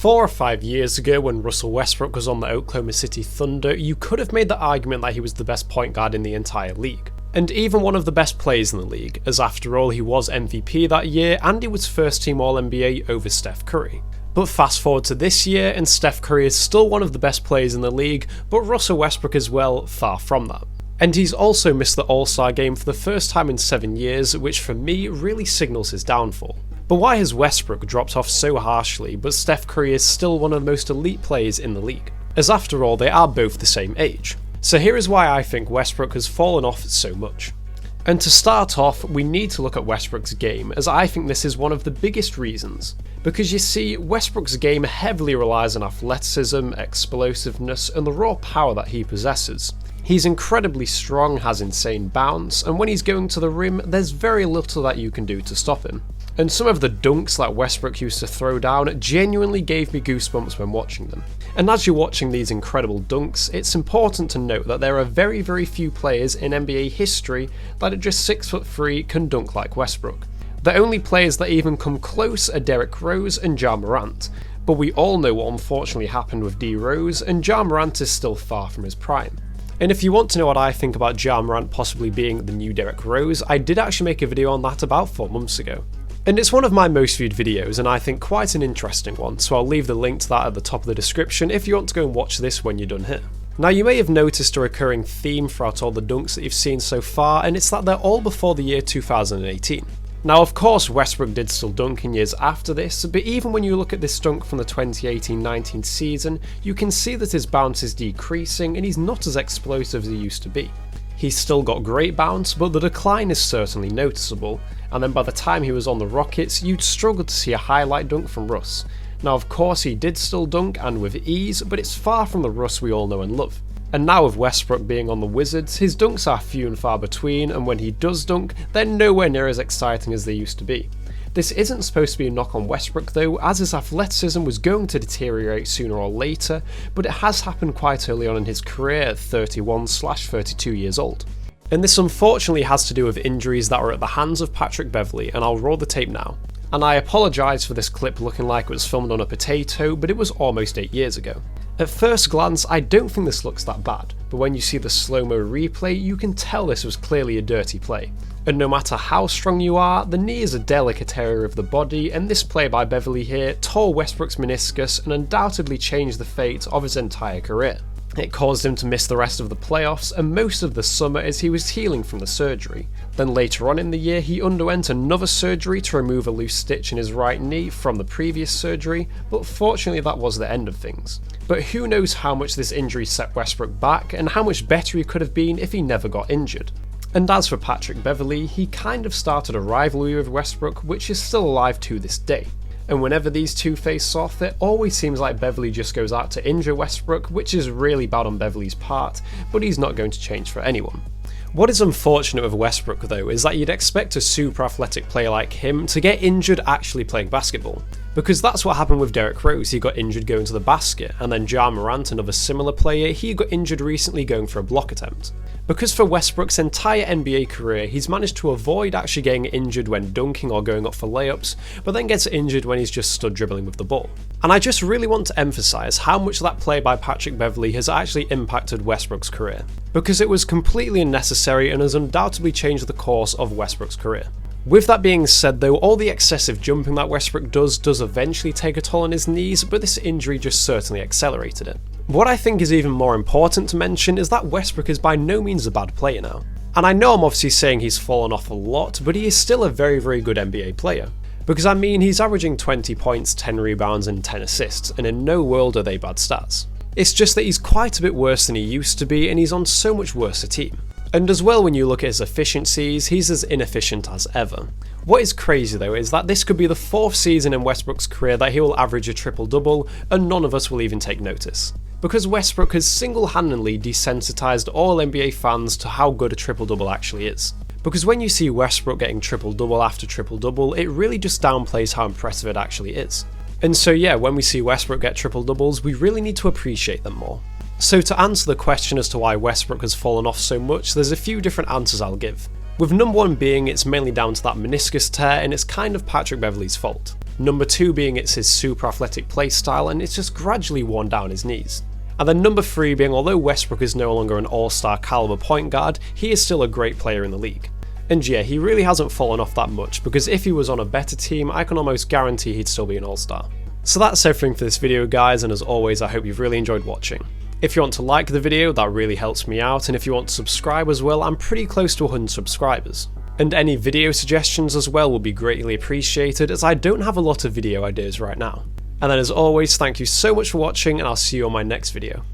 4 or 5 years ago, when Russell Westbrook was on the Oklahoma City Thunder, you could have made the argument that he was the best point guard in the entire league. And even one of the best players in the league, as after all he was MVP that year and he was first team All-NBA over Steph Curry. But fast forward to this year and Steph Curry is still one of the best players in the league, but Russell Westbrook as well, far from that. And he's also missed the All-Star game for the first time in 7 years, which for me really signals his downfall. But why has Westbrook dropped off so harshly, but Steph Curry is still one of the most elite players in the league? As after all, they are both the same age. So here is why I think Westbrook has fallen off so much. And to start off, we need to look at Westbrook's game, as I think this is one of the biggest reasons. Because you see, Westbrook's game heavily relies on athleticism, explosiveness, and the raw power that he possesses. He's incredibly strong, has insane bounce, and when he's going to the rim, there's very little that you can do to stop him. And some of the dunks that Westbrook used to throw down genuinely gave me goosebumps when watching them. And as you're watching these incredible dunks, it's important to note that there are very few players in NBA history that at just 6'3" can dunk like Westbrook. The only players that even come close are Derrick Rose and Ja Morant, but we all know what unfortunately happened with D Rose, and Ja Morant is still far from his prime. And if you want to know what I think about Ja Morant possibly being the new Derrick Rose, I did actually make a video on that about 4 months ago. And it's one of my most viewed videos, and I think quite an interesting one, so I'll leave the link to that at the top of the description if you want to go and watch this when you're done here. Now you may have noticed a recurring theme throughout all the dunks that you've seen so far, and it's that they're all before the year 2018. Now of course Westbrook did still dunk in years after this, but even when you look at this dunk from the 2018-19 season, you can see that his bounce is decreasing and he's not as explosive as he used to be. He's still got great bounce, but the decline is certainly noticeable, and then by the time he was on the Rockets, you'd struggle to see a highlight dunk from Russ. Now of course he did still dunk, and with ease, but it's far from the Russ we all know and love. And now with Westbrook being on the Wizards, his dunks are few and far between, and when he does dunk, they're nowhere near as exciting as they used to be. This isn't supposed to be a knock on Westbrook though, as his athleticism was going to deteriorate sooner or later, but it has happened quite early on in his career at 31/32 years old. And this unfortunately has to do with injuries that were at the hands of Patrick Beverley, and I'll roll the tape now. And I apologise for this clip looking like it was filmed on a potato, but it was almost 8 years ago. At first glance, I don't think this looks that bad, but when you see the slow-mo replay, you can tell this was clearly a dirty play. And no matter how strong you are, the knee is a delicate area of the body, and this play by Beverley here tore Westbrook's meniscus and undoubtedly changed the fate of his entire career. It caused him to miss the rest of the playoffs and most of the summer as he was healing from the surgery. Then later on in the year he underwent another surgery to remove a loose stitch in his right knee from the previous surgery, but fortunately that was the end of things. But who knows how much this injury set Westbrook back and how much better he could have been if he never got injured. And as for Patrick Beverley, he kind of started a rivalry with Westbrook which is still alive to this day. And whenever these two face off, it always seems like Beverley just goes out to injure Westbrook, which is really bad on Beverley's part, but he's not going to change for anyone. What is unfortunate with Westbrook though is that you'd expect a super athletic player like him to get injured actually playing basketball. Because that's what happened with Derrick Rose, he got injured going to the basket, and then Ja Morant, another similar player, he got injured recently going for a block attempt. Because for Westbrook's entire NBA career, he's managed to avoid actually getting injured when dunking or going up for layups, but then gets injured when he's just stood dribbling with the ball. And I just really want to emphasise how much that play by Patrick Beverley has actually impacted Westbrook's career. Because it was completely unnecessary and has undoubtedly changed the course of Westbrook's career. With that being said though, all the excessive jumping that Westbrook does eventually take a toll on his knees, but this injury just certainly accelerated it. What I think is even more important to mention is that Westbrook is by no means a bad player now. And I know I'm obviously saying he's fallen off a lot, but he is still a very good NBA player. Because I mean, he's averaging 20 points, 10 rebounds and 10 assists, and in no world are they bad stats. It's just that he's quite a bit worse than he used to be, and he's on so much worse a team. And as well, when you look at his efficiencies, he's as inefficient as ever. What is crazy though is that this could be the 4th season in Westbrook's career that he will average a triple-double, and none of us will even take notice. Because Westbrook has single-handedly desensitized all NBA fans to how good a triple-double actually is. Because when you see Westbrook getting triple-double after triple-double, it really just downplays how impressive it actually is. And so yeah, when we see Westbrook get triple-doubles, we really need to appreciate them more. So to answer the question as to why Westbrook has fallen off so much, there's a few different answers I'll give. With number one being it's mainly down to that meniscus tear, and it's kind of Patrick Beverley's fault. Number 2 being it's his super athletic play style, and it's just gradually worn down his knees. And then number 3 being, although Westbrook is no longer an all-star caliber point guard, he is still a great player in the league. And yeah, he really hasn't fallen off that much, because if he was on a better team, I can almost guarantee he'd still be an all-star. So that's everything for this video, guys, and as always, I hope you've really enjoyed watching. If you want to like the video, that really helps me out, and if you want to subscribe as well, I'm pretty close to 100 subscribers. And any video suggestions as well will be greatly appreciated, as I don't have a lot of video ideas right now. And then as always, thank you so much for watching, and I'll see you on my next video.